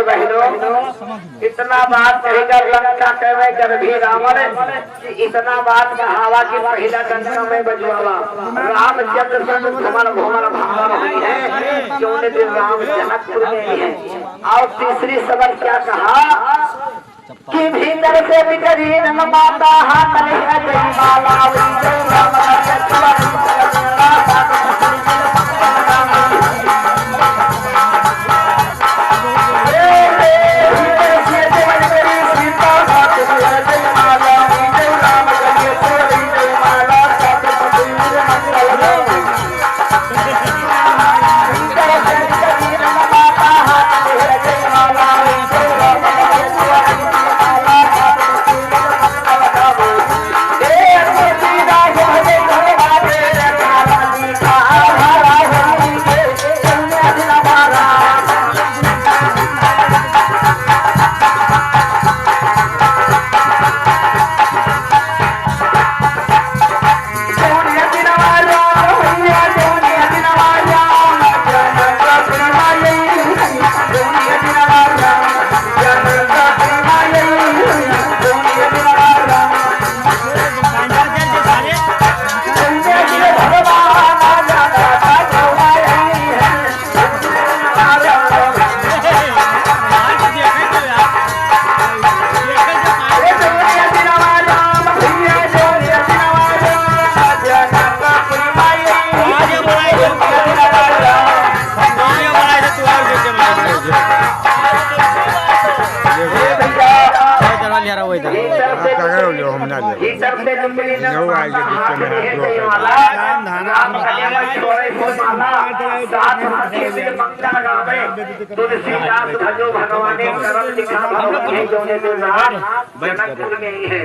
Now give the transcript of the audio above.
बहनों, इतना बात कहेगा लंका कहे कर भी रावण, इतना बात कहावा की पहिला लंका में बजवावा रामचंद्र संग घुमर घुमर भावर हुई है, जो ने दिन राम जनकपुर में है। और तीसरी सबक क्या कहा कि भीतर से बिकरीन माता हाथ नहीं जय माला तुलसीदास भजो भगवाने करम दिखा भगवाने जो ने जनकपुर में ही है।